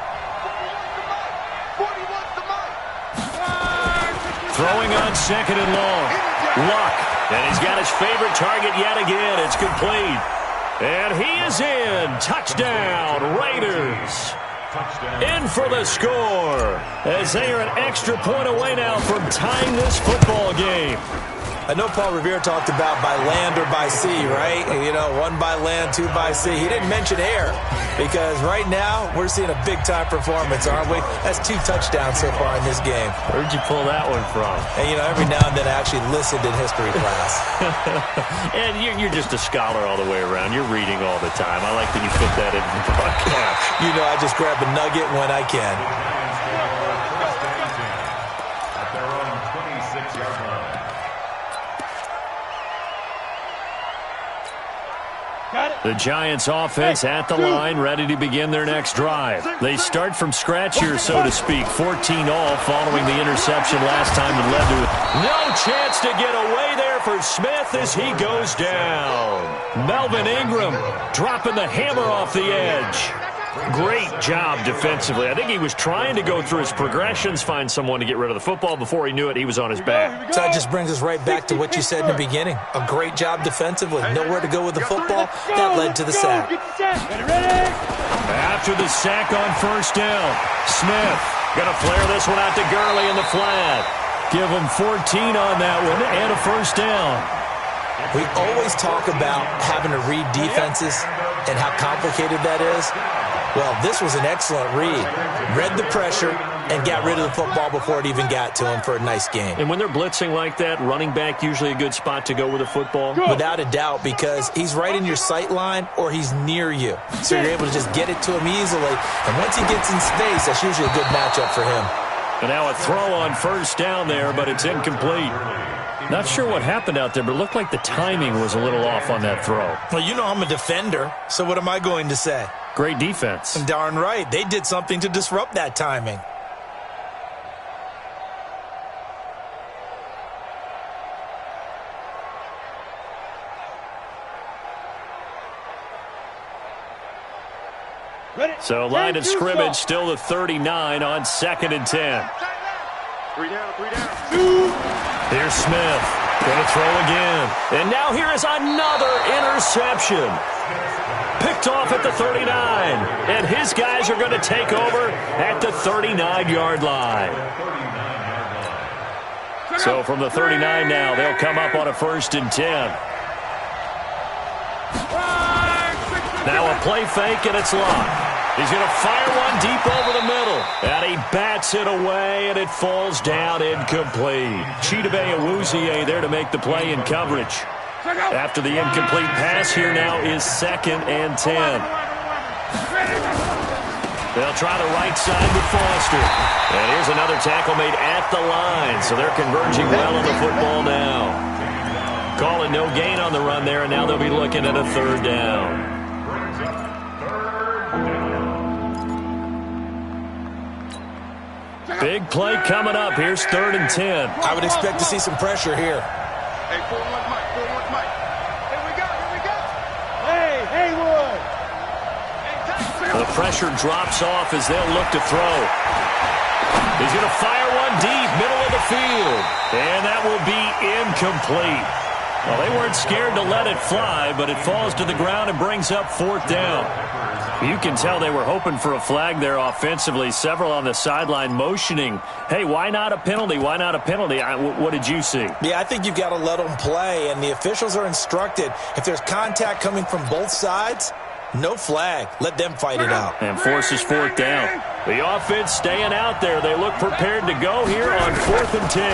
Speaker 1: Throwing on second and long. Luck. And he's got his favorite target yet again. It's complete. And he is in. Touchdown, Raiders. In for the score, as they are an extra point away now from tying this football game.
Speaker 4: I know Paul Revere talked about by land or by sea, right? You know, 1 by land, 2 by sea. He didn't mention air because right now we're seeing a big-time performance, aren't we? That's 2 touchdowns so far in this game.
Speaker 1: Where'd you pull that one from?
Speaker 4: And, you know, every now and then I actually listened in history class.
Speaker 1: And you're just a scholar all the way around. You're reading all the time. I like that you put that in the podcast.
Speaker 4: You know, I just grab a nugget when I can.
Speaker 2: At their own 26-yard line.
Speaker 1: The Giants offense at the line, ready to begin their next drive. They start from scratch here, so to speak. 14-all following the interception last time that led to it. No chance to get away there for Smith as he goes down. Melvin Ingram dropping the hammer off the edge. Great job defensively. I think he was trying to go through his progressions, find someone to get rid of the football. Before he knew it, he was on his back.
Speaker 4: So that just brings us right back to what you said in the beginning. A great job defensively. Nowhere to go with the football. That led to the sack.
Speaker 1: After the sack on first down, Smith going to flare this one out to Gurley in the flat. Give him 14 on that one and a first down.
Speaker 4: We always talk about having to read defenses and how complicated that is. Well, this was an excellent read. Read the pressure and got rid of the football before it even got to him for a nice game.
Speaker 1: And when they're blitzing like that, running back usually a good spot to go with a football?
Speaker 4: Without a doubt, because he's right in your sight line or he's near you. So you're able to just get it to him easily. And once he gets in space, that's usually a good matchup for him.
Speaker 1: And now a throw on first down there, but it's incomplete. Not sure what happened out there, but it looked like the timing was a little off on that throw.
Speaker 4: Well, you know I'm a defender, so what am I going to say?
Speaker 1: Great defense.
Speaker 4: Darn right. They did something to disrupt that timing.
Speaker 1: So line of scrimmage still the 39 on 2nd and 10.
Speaker 3: 3 down, 3 down.
Speaker 1: Here's Smith. Going to throw again. And now here is another interception. Picked picked off at the 39. And his guys are going to take over at the 39-yard line. So from the 39 now, they'll come up on a 1st and 10. Now a play fake, and it's locked. He's going to fire one deep over the middle. And he bats it away, and it falls down incomplete. Chidobe Awuzie there to make the play in coverage. After the incomplete pass, here now is 2nd and 10. They'll try the right side with Foster. And here's another tackle made at the line. So they're converging well on the football now. Calling no gain on the run there, and now they'll be looking at a 3rd down. Big play coming up. Here's 3rd and 10.
Speaker 4: I would expect to see some pressure here.
Speaker 3: Hey, 4-1 Mike, 4-1 Mike. Here we go, here we go. Hey, Haywood.
Speaker 1: The pressure drops off as they'll look to throw. He's going to fire one deep, middle of the field. And that will be incomplete. Well, they weren't scared to let it fly, but it falls to the ground and brings up 4th down. You can tell they were hoping for a flag there offensively. Several on the sideline motioning, hey, why not a penalty? Why not a penalty? What did you see?
Speaker 4: Yeah, I think you've got to let them play, and the officials are instructed, if there's contact coming from both sides, no flag. Let them fight it out.
Speaker 1: And forces 4th down. The offense staying out there. They look prepared to go here on 4th and 10.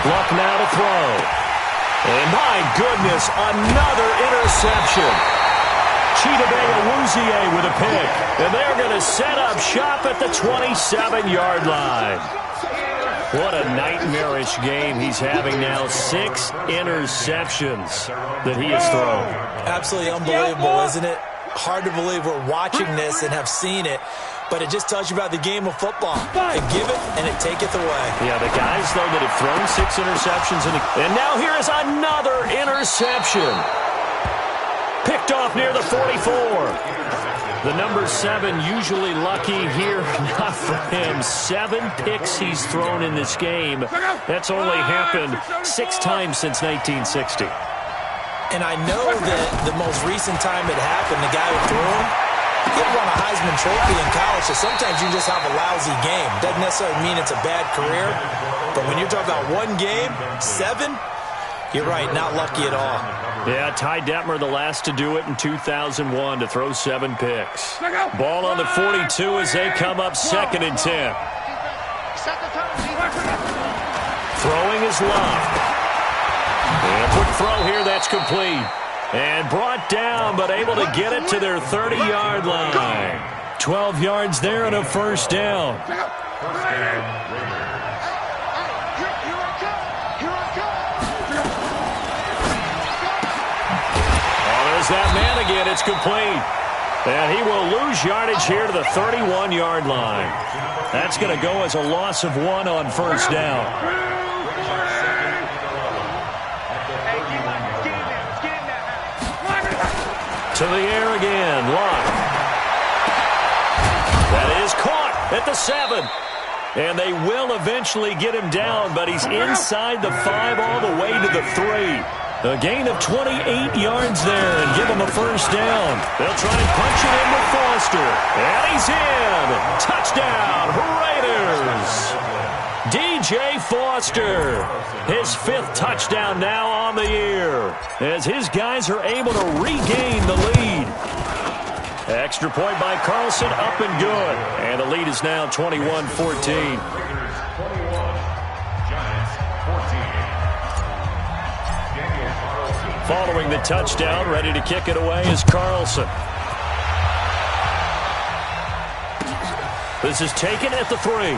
Speaker 1: Luck now to throw. And my goodness, another interception. Chidobe Awuzie with a pick. And they're going to set up shop at the 27-yard line. What a nightmarish game he's having now. 6 interceptions that he has thrown.
Speaker 4: Absolutely unbelievable, isn't it? Hard to believe we're watching this and have seen it. But it just tells you about the game of football. They give it, and it taketh away.
Speaker 1: Yeah, the guys, though, that have thrown 6 interceptions. And now here is another interception. Picked off near the 44. The number 7 usually lucky here. Not for him. 7 picks he's thrown in this game. That's only happened 6 times since 1960.
Speaker 4: And I know that the most recent time it happened, the guy who threw him, he won a Heisman Trophy in college, so sometimes you just have a lousy game. Doesn't necessarily mean it's a bad career, but when you're talking about one game, 7, you're right, not lucky at all.
Speaker 1: Yeah, Ty Detmer, the last to do it in 2001, to throw 7 picks. Ball on the 42 as they come up 2nd and 10. Throwing is left. And a quick throw here, that's complete. And brought down, but able to get it to their 30-yard line. 12 yards there and a 1st down. Oh, there's that man again. It's complete. And he will lose yardage here to the 31-yard line. That's going to go as a loss of 1 on 1st down. To the air again, Locke. That is caught at the 7. And they will eventually get him down, but he's inside the 5 all the way to the 3. A gain of 28 yards there and give him a 1st down. They'll try and punch it in with Foster. And he's in. Touchdown, Raiders. DJ Foster, his 5th touchdown now on the year, as his guys are able to regain the lead. Extra point by Carlson, up and good. And the lead is now 21-14. Following the touchdown, ready to kick it away is Carlson. This is taken at the 3.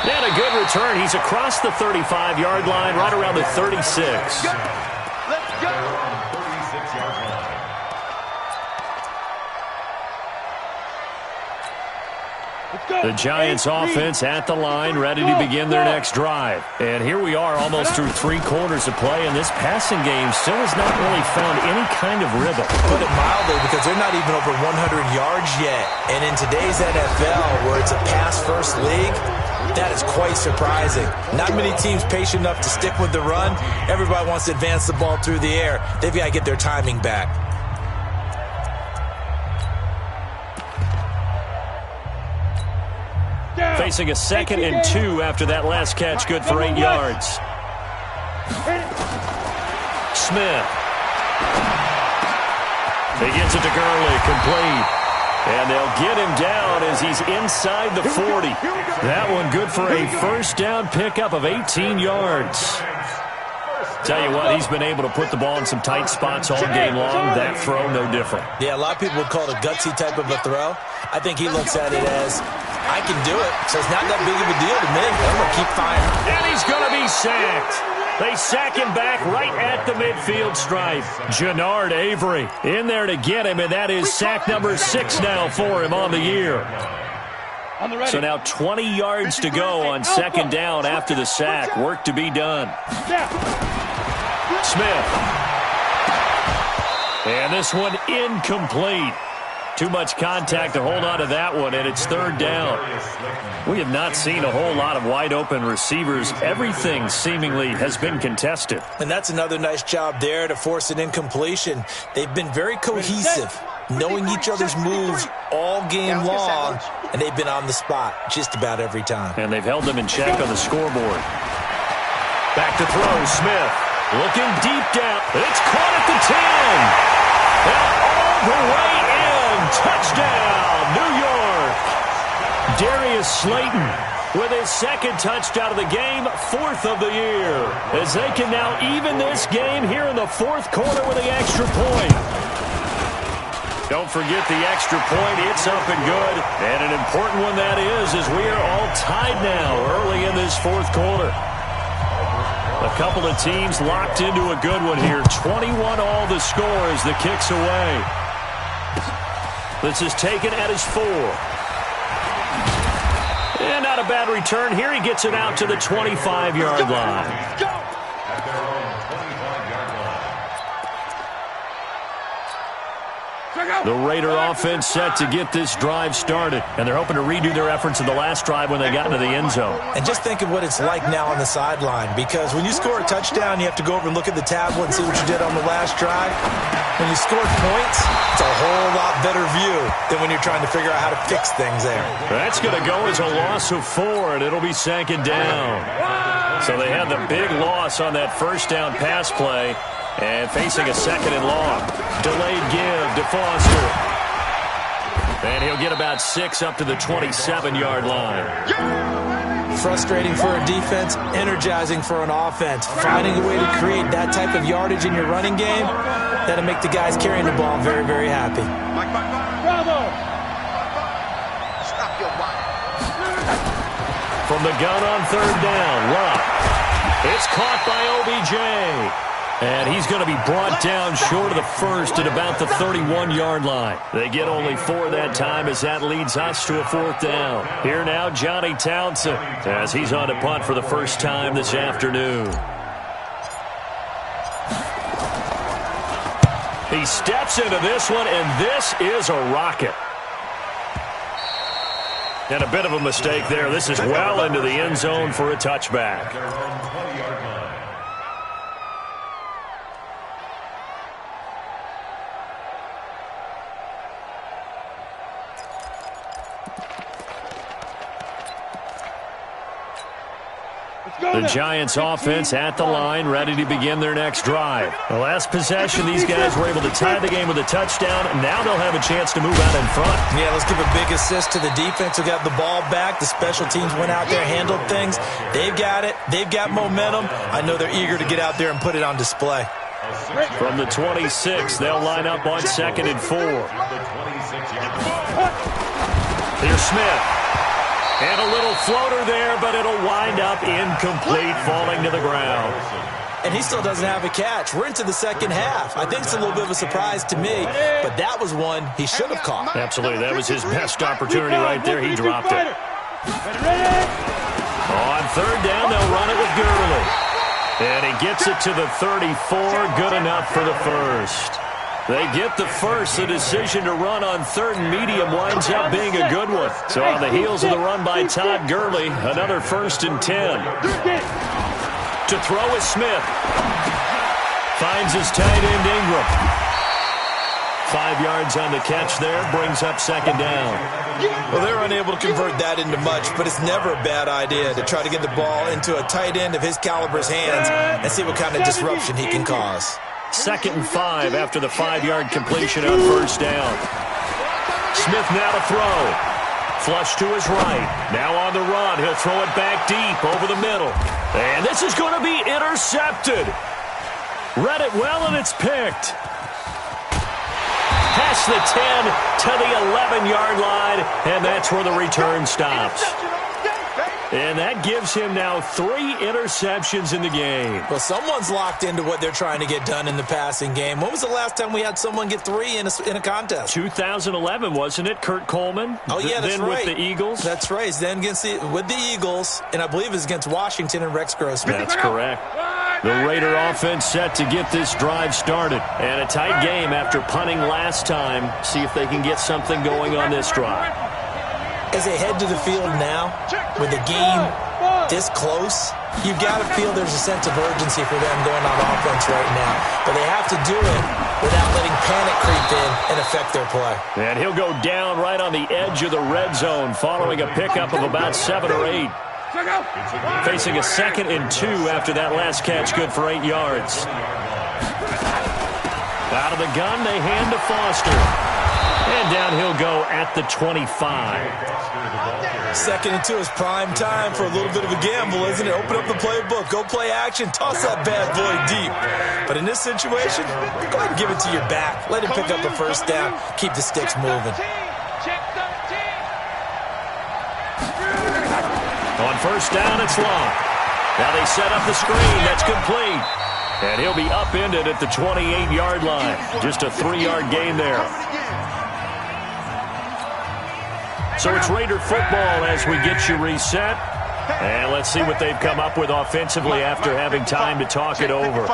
Speaker 1: And a good return. He's across the 35-yard line, right around the 36.
Speaker 3: Let's go.
Speaker 1: The Giants offense at the line, ready to begin their next drive. And here we are almost through 3 quarters of play, and this passing game still has not really found any kind of rhythm.
Speaker 4: Put it mildly, because they're not even over 100 yards yet. And in today's NFL, where it's a pass-first league, That is quite surprising. Not many teams patient enough to stick with the run. Everybody wants to advance the ball through the air. They've got to get their timing back.
Speaker 1: Facing a 2nd and 2 after that last catch, good for 8 yards. Smith. He gets it to Gurley, complete. And they'll get him down as he's inside the 40. That one good for a first down pickup of 18 yards. Tell you what, he's been able to put the ball in some tight spots all game long. That throw, no different.
Speaker 4: Yeah, a lot of people would call it a gutsy type of a throw. I think he looks at it as, I can do it, so it's not that big of a deal to me. I'm going to keep firing.
Speaker 1: And he's going to be sacked. They sack him back right at the midfield stripe. Jannard Avery in there to get him, and that is sack number 6 now for him on the year. So now 20 yards to go on 2nd down after the sack. Work to be done. Smith. And this one incomplete. Too much contact to hold on to that one, and it's 3rd down. We have not seen a whole lot of wide-open receivers. Everything seemingly has been contested.
Speaker 4: And that's another nice job there to force an incompletion. They've been very cohesive, knowing each other's moves all game long, and they've been on the spot just about every time.
Speaker 1: And they've held them in check on the scoreboard. Back to throw, Smith. Looking deep down. It's caught at the 10. And all the way in. Touchdown, New York. Darius Slayton with his 2nd touchdown of the game, 4th of the year. As they can now even this game here in the 4th quarter with the extra point. Don't forget the extra point. It's up and good. And an important one that is, as we are all tied now early in this 4th quarter. A couple of teams locked into a good one here. 21 all the score as the kick's away. This is taken at his 4. And not a bad return here. He gets it out to the 25-yard line. The Raider offense set to get this drive started, and they're hoping to redo their efforts in the last drive when they got into the end zone.
Speaker 4: And just think of what it's like now on the sideline, because when you score a touchdown, you have to go over and look at the tablet and see what you did on the last drive. When you scored points, it's a whole lot better view than when you're trying to figure out how to fix things there.
Speaker 1: That's going to go as a loss of 4, and it'll be 2nd down. So they had the big loss on that first down pass play. And facing a 2nd and long. Delayed give to Foster. And he'll get about 6 up to the 27-yard line.
Speaker 4: Frustrating for a defense, energizing for an offense. Finding a way to create that type of yardage in your running game, that'll make the guys carrying the ball very, very happy.
Speaker 3: Bravo!
Speaker 1: From the gun on 3rd down, Luck. It's caught by OBJ. And he's going to be brought down short of the first at about the 31-yard line. They get only 4 that time as that leads us to a 4th down. Here now, Johnny Townsend, as he's on to punt for the first time this afternoon. He steps into this one, and this is a rocket. And a bit of a mistake there. This is well into the end zone for a touchback. The Giants offense at the line, ready to begin their next drive. The last possession, these guys were able to tie the game with a touchdown. Now they'll have a chance to move out in front.
Speaker 4: Yeah, let's give a big assist to the defense who got the ball back. The special teams went out there, handled things. They've got it. They've got momentum. I know they're eager to get out there and put it on display.
Speaker 1: From the 26, they'll line up on 2nd and 4. Here's Smith. And a little floater there, but it'll wind up incomplete, falling to the ground.
Speaker 4: And he still doesn't have a catch. We're into the 2nd half. I think it's a little bit of a surprise to me, but that was one he should have caught.
Speaker 1: Absolutely. That was his best opportunity right there. He dropped it. On 3rd down, they'll run it with Gurley. And he gets it to the 34. Good enough for the first. They get the first. The decision to run on 3rd and medium winds up being a good one. So on the heels of the run by Todd Gurley, another 1st and 10. To throw is Smith. Finds his tight end Ingram. 5 yards on the catch there, brings up 2nd down.
Speaker 4: Well, they're unable to convert that into much, but it's never a bad idea to try to get the ball into a tight end of his caliber's hands and see what kind of disruption he can cause.
Speaker 1: 2nd and 5 after the 5-yard completion on 1st down. Smith now to throw. Flush to his right. Now on the run. He'll throw it back deep over the middle. And this is going to be intercepted. Read it well, and it's picked. Past the 10 to the 11-yard line, and that's where the return stops. And that gives him now 3 interceptions in the game.
Speaker 4: Well, someone's locked into what they're trying to get done in the passing game. When was the last time we had someone get 3 in a contest?
Speaker 1: 2011, wasn't it? Kurt Coleman?
Speaker 4: Oh, yeah, that's
Speaker 1: then
Speaker 4: right.
Speaker 1: With the Eagles?
Speaker 4: That's right. Then with the Eagles, and I believe it was against Washington and Rex Grossman.
Speaker 1: That's correct. The Raider offense set to get this drive started. And a tight game after punting last time. See if they can get something going on this drive.
Speaker 4: As they head to the field now, with the game this close, you've got to feel there's a sense of urgency for them going on offense right now. But they have to do it without letting panic creep in and affect their play.
Speaker 1: And he'll go down right on the edge of the red zone following a pickup of about 7 or 8. Facing a 2nd and 2 after that last catch, good for 8 yards. Out of the gun, they hand to Foster. And down he'll go at the 25.
Speaker 4: 2nd and 2 is prime time for a little bit of a gamble, isn't it? Open up the playbook, go play action, toss that bad boy deep. But in this situation, go ahead and give it to your back. Let him pick up a 1st down, keep the sticks moving.
Speaker 1: On 1st down, it's Locke. Now they set up the screen. That's complete. And he'll be upended at the 28-yard line. Just a 3-yard gain there. So it's Raider football as we get you reset. And let's see what they've come up with offensively after having time to talk it over.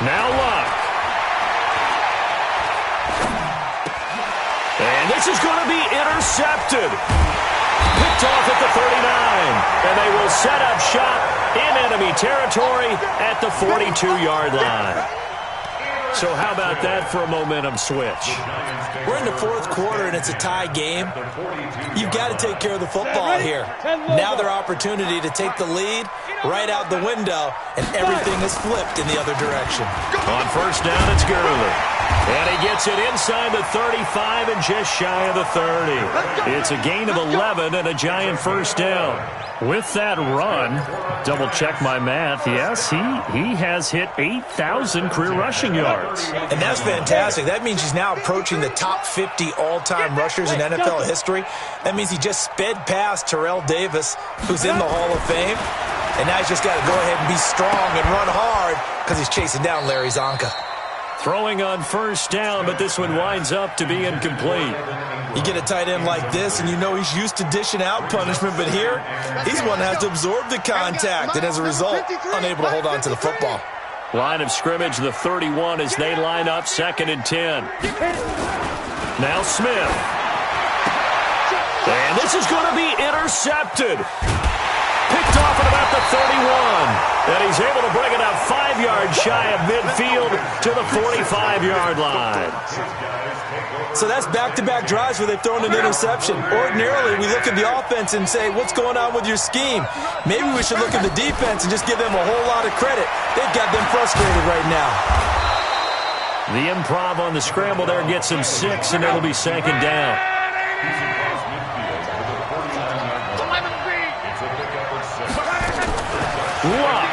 Speaker 1: Now Locke. And this is going to be intercepted. Picked off at the 39. And they will set up shop in enemy territory at the 42-yard line. So how about that for a momentum switch?
Speaker 4: We're in the 4th quarter, and it's a tie game. You've got to take care of the football here. Now their opportunity to take the lead right out the window, and everything is flipped in the other direction.
Speaker 1: On 1st down, it's Gurley. And he gets it inside the 35 and just shy of the 30. It's a gain of 11 and a giant 1st down. With that run, double-check my math, yes, he has hit 8,000 career rushing yards.
Speaker 4: And that's fantastic. That means he's now approaching the top 50 all-time rushers in NFL history. That means he just sped past Terrell Davis, who's in the Hall of Fame. And now he's just got to go ahead and be strong and run hard because he's chasing down Larry Zonka.
Speaker 1: Throwing on 1st down, but this one winds up to be incomplete.
Speaker 4: You get a tight end like this, and you know he's used to dishing out punishment, but here, he's one that has to absorb the contact, and as a result, unable to hold on to the football.
Speaker 1: Line of scrimmage, the 31, as they line up 2nd and 10. Now Smith. And this is going to be intercepted. Picked off at about the 31. And he's able to bring it up 5 yards shy of midfield to the 45-yard line.
Speaker 4: So that's back-to-back drives where they've thrown an interception. Ordinarily, we look at the offense and say, what's going on with your scheme? Maybe we should look at the defense and just give them a whole lot of credit. They've got them frustrated right now.
Speaker 1: The improv on the scramble there gets him 6, and it'll be 2nd down. Locke.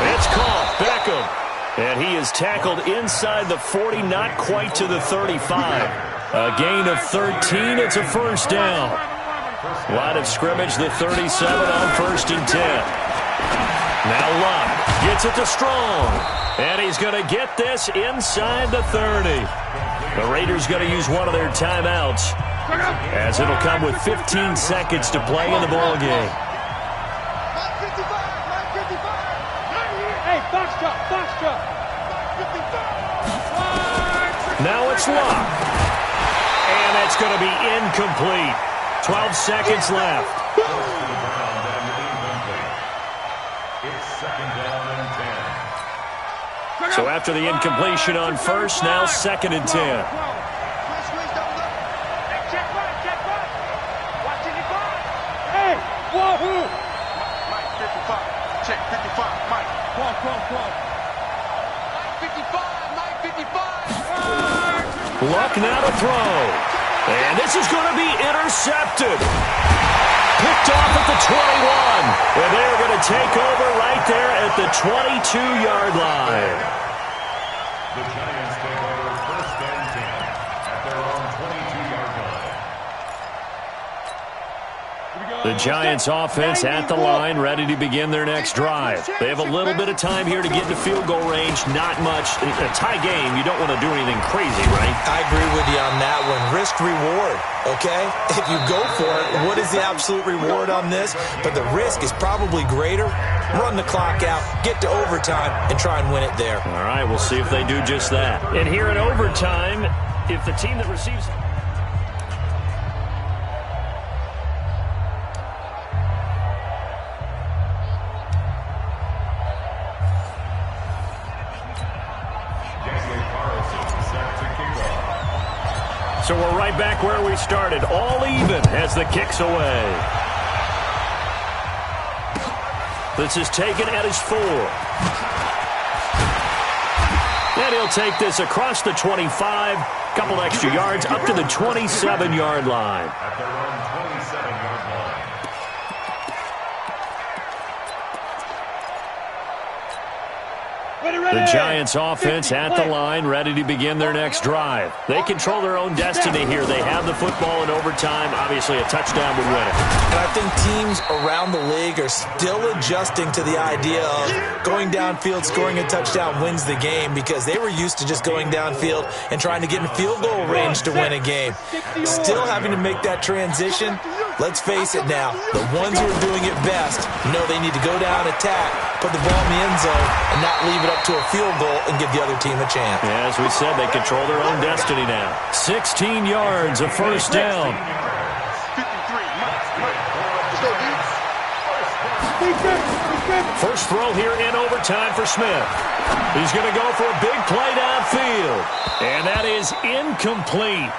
Speaker 1: It's caught. Beckham. And he is tackled inside the 40, not quite to the 35. A gain of 13. It's a 1st down. Line of scrimmage, the 37 on 1st and 10. Now Locke gets it to Strong. And he's going to get this inside the 30. The Raiders going to use one of their timeouts, as it'll come with 15 seconds to play in the ball game. Now it's Luck. And it's going to be incomplete. 12 seconds left.
Speaker 2: It's second down and 10.
Speaker 1: So after the incompletion on first, now second and 10.
Speaker 3: Mike, 55. Check, 55. Mike. Come on. Mike, 55. Mike, 55.
Speaker 1: Luck now to throw. And this is going to be intercepted. Picked off at the 21. And they're going to take over right there at the 22-yard line.
Speaker 2: The Giants take over first and 10 at their own 22-yard line.
Speaker 1: The Giants offense at the line, ready to begin their next drive. They have a little bit of time here to get into field goal range. Not much. In a tie game, you don't want to do anything crazy, right?
Speaker 4: I agree with you on that one. Risk reward, okay? If you go for it, what is the absolute reward on this? But the risk is probably greater. Run the clock out, get to overtime, and try and win it there.
Speaker 1: All right, we'll see if they do just that. And here in overtime, if the team that receives... So we're right back where we started. All even as the kick's away. This is taken at his 4. And he'll take this across the 25. Couple extra yards up to the 27-yard line.
Speaker 2: At their own 27-yard line.
Speaker 1: The Giants offense at the line, ready to begin their next drive. They control their own destiny here. They have the football in overtime. Obviously, a touchdown would win it.
Speaker 4: And I think teams around the league are still adjusting to the idea of going downfield, scoring a touchdown wins the game, because they were used to just going downfield and trying to get in field goal range to win a game. Still having to make that transition. Let's face it now, the ones who are doing it best know they need to go down, attack, put the ball in the end zone, and not leave it up to a field goal and give the other team a chance.
Speaker 1: Yeah, as we said, they control their own destiny now. 16 yards, a first down.
Speaker 3: 53.
Speaker 1: First throw here in overtime for Smith. He's going to go for a big play downfield. And that is incomplete.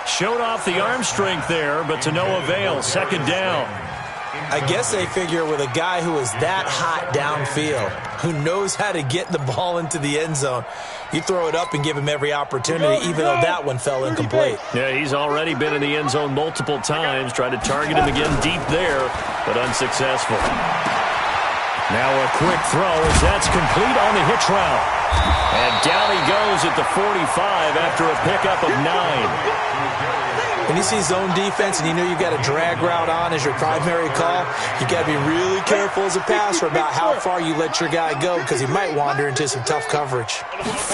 Speaker 1: Showed off the arm strength there, but to no avail. Second down.
Speaker 4: I guess they figure with a guy who is that hot downfield, who knows how to get the ball into the end zone, you throw it up and give him every opportunity, even though that one fell incomplete.
Speaker 1: Yeah, he's already been in the end zone multiple times. Tried to target him again deep there, but unsuccessful. Now a quick throw as that's complete on the hitch route. And down he goes at the 45 after a pickup of 9.
Speaker 4: When you see zone defense and you know you've got a drag route on as your primary call, you got to be really careful as a passer about how far you let your guy go, because he might wander into some tough coverage.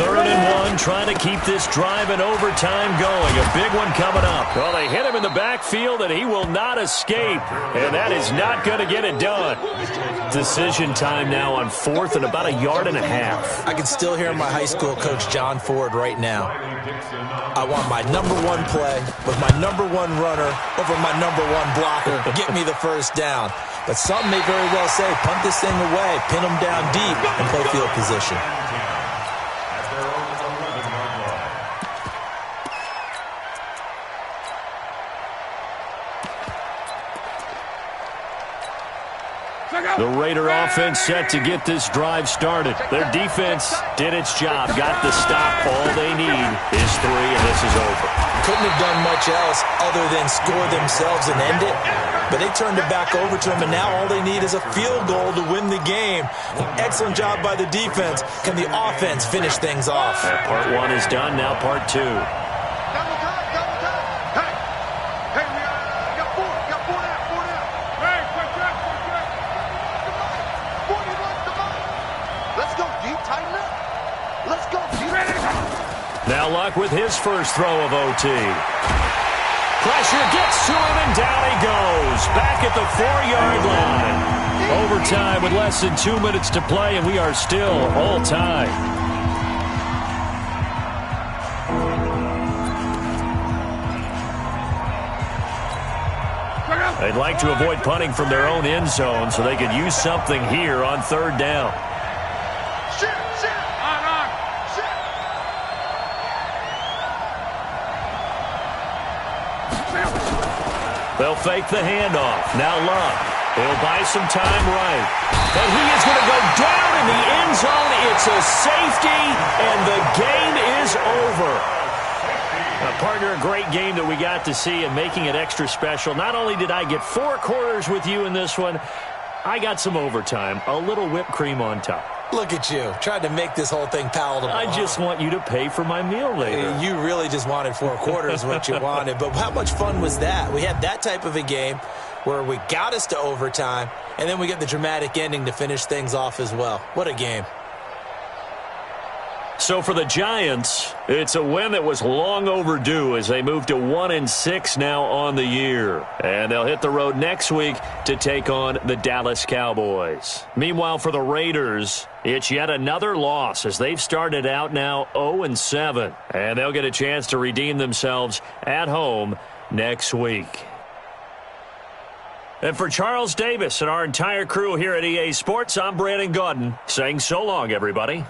Speaker 1: 3rd and 1, trying to keep this drive in overtime going. A big one coming up. Well, they hit him in the backfield, and he will not escape. And that is not going to get it done. Decision time now on 4th and about 1.5 yards.
Speaker 4: I can still hear my high school coach, John Ford, right now. I want my number 1 play with my number 1 runner over my number 1 blocker. Get me the first down. But some may very well say, punt this thing away, pin them down deep, and play field position.
Speaker 1: The Raider offense set to get this drive started. Their defense did its job, got the stop. All they need is 3, and this is over.
Speaker 4: Couldn't have done much else other than score themselves and end it. But they turned it back over to them, and now all they need is a field goal to win the game. An excellent job by the defense. Can the offense finish things off?
Speaker 1: Part 1 is done, now part 2. Now Luck with his first throw of OT. Pressure gets to him, and down he goes. Back at the 4-yard line. Overtime with less than 2 minutes to play, and we are still all tied. They'd like to avoid punting from their own end zone so they could use something here on 3rd down. They'll fake the handoff. Now Love. He'll buy some time right. And he is going to go down in the end zone. It's a safety, and the game is over. Partner, a great game that we got to see and making it extra special. Not only did I get 4 quarters with you in this one, I got some overtime. A little whipped cream on top.
Speaker 4: Look at you, trying to make this whole thing palatable.
Speaker 1: I just want you to pay for my meal later.
Speaker 4: You really just wanted 4 quarters, what you wanted. But how much fun was that? We had that type of a game where we got us to overtime, and then we get the dramatic ending to finish things off as well. What a game.
Speaker 1: So for the Giants, it's a win that was long overdue as they move to 1-6 now on the year. And they'll hit the road next week to take on the Dallas Cowboys. Meanwhile, for the Raiders, it's yet another loss as they've started out now 0-7. And they'll get a chance to redeem themselves at home next week. And for Charles Davis and our entire crew here at EA Sports, I'm Brandon Gaudin saying so long, everybody.